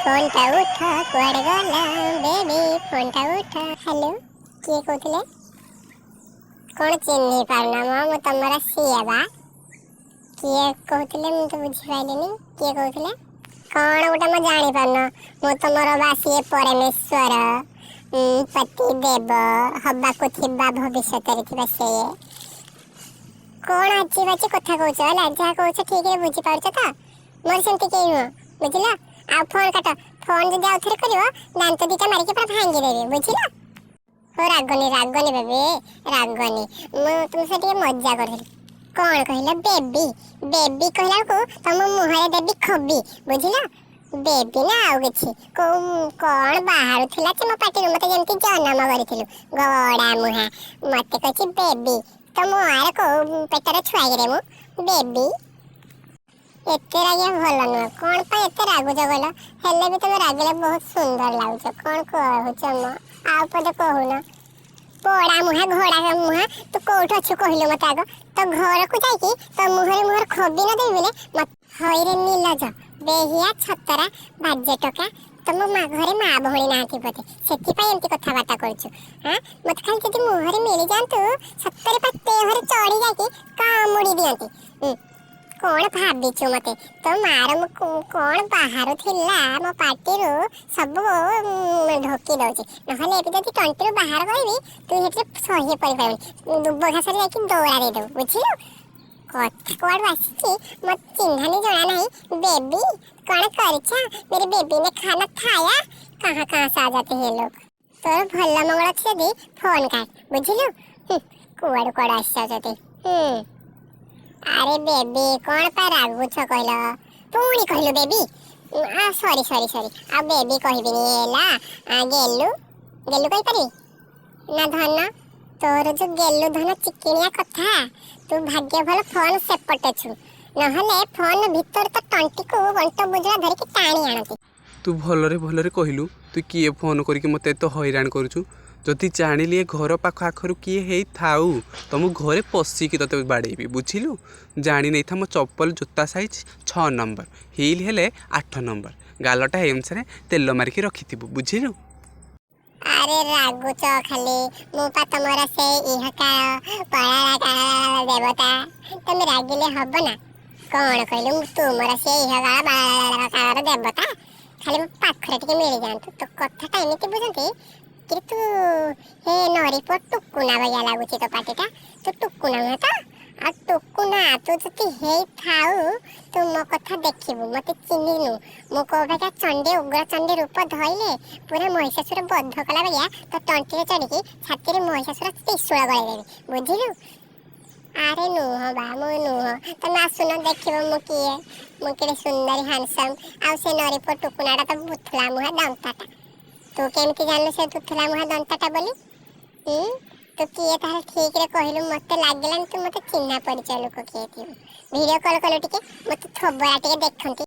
Phone टा उठा कुआड़े गला बेबी फोन टा उठा। हेलो किए कहते कौन चिन्ह पारना मो तुमर सीए बा किए कहते मुझे बुझीपारे किए कहते कौन गोटे मैं जानी पारन मु तुमर बा सीए परमेश्वर पति देव हवाक भविष्य से कौन आजी बाजी कथा कौच है जहाँ कौच ठीक है बुझीपार तो मोर सेमती कहीं नुह बुझल आ फोन काट फोन जब आउ थे कर दांत दुटा मारिक पूरा भांगीदेवी बुझल हो रागनी रागनी बेबी रागनी तुम से मजा कर कौन कहल बेबी बेबी कहला को तुम मुहरे देवी खबी बुझल बेबी ना आउ कि कौन बाहर थिला मो पाटी मत जमी जन्म करूँ गड़ा मुहा मत कही बेबी तो मुहार को पेटर छुआई मु बेबी एते रागिया भल नुह कौन पर एते रागुच कहल हेले भी तुम रागिले बहुत सुंदर लगुच कौन कहूच मो आउ पदे कहून पोड़ा मुहा घोड़ा मुहा तू कौट अच्छु कहलु मत आग तो घर को जाइए तो मुहर खबी न देवी मत हईरे नीलज बेहिया छतरा बाजे टका तुम घरे माँ भौणी ना बोधे से कथबार्ता करुचु हाँ मत खाली जब मुहर मिल जातु सतरे देहर चढ़ी जाकि कामुड़ी दियंती कौन भाविचु मते तो मार कौन बाहर थिला मो पार्टी सब ढोकी दौची नहले एबे जदि टंटी बाहर करबी तू हेते सही परि पाबी दुब घास रे जाकि दौड़ा दे दो बुझिलु कथा कुआड़ आसी मत चिन्हानी जना नहीं बेबी कौन करछा मेरी बेबी ने खाना खाया कहाँ कहाँ से आ जाते हैं लोग तोर भल मंगल अच्छे दी फोन काट बुझिलु कुआड़ कुआड़ आसी जाते अरे बेबी कौन पर रागुछ कहल पुणी कहलु बेबी सॉरी सॉरी सॉरी आ बेबी कहबिनी एला गेलु गेलु कहि पारि ना धन तोर जो गेलु धन चिकिनिया कथा तू भाग्य भल फोन सेपटे छु नहले फोन भीतर तो टंटी को गंट बुझला धरिक टाणी आनती तू भलरे कहलु तू किए फोन करके मते तो हैरान करूछु जदि जानिली घर पाख आखर किए हे थाऊ तुम घरे पशिकी तते बाड़ेबी बुझिलु जानी नहीं था मो चप्पल जोता साइज 6 नंबर हिल हेले 8 नंबर गालटा हेमसरे तेल मारिकी रखिथिबु बुझिलु अरे रागुच खाली मुपा तुमरा से इहका पड़ा देवता तुम रागिले हब ना कौन कहलु तुमरा से इहका बाड़ा देवता खाली पाखरे टिके मिल जांतु तो कथाटा एमिति बुझंती कि तू हे नरी पर टुकुना भैया लागुची तो पाटीटा तू टुकुना नुह तो आ टुकुना तू जति हे थाऊ तू मो कथा देखिबु मते चिन्हिनु मो कोभेका चंडी उग्र चंडी रूप धइले पूरा महिषासुर बद्ध कला भैया तो टंटी चढ़ी छाती रे महिषासुर त्रिशूल गले देबी बुझिलु अरे नुह बा मो नुह तुम आसुन देखिबो मो किए मो केडे सुंदर हैंडसम आ से नरी पर टुकुनाटा तो बुथला मुहा दंताटा तू केमती जानलु से दुथला मुहा दंताटा बोली तू किए तार ठीक रे कहलु मते लागलान तू मते चिन्हा परिचय लोक किए थी वीडियो कॉल कलो टिके मते थोबरा टिके देखंती।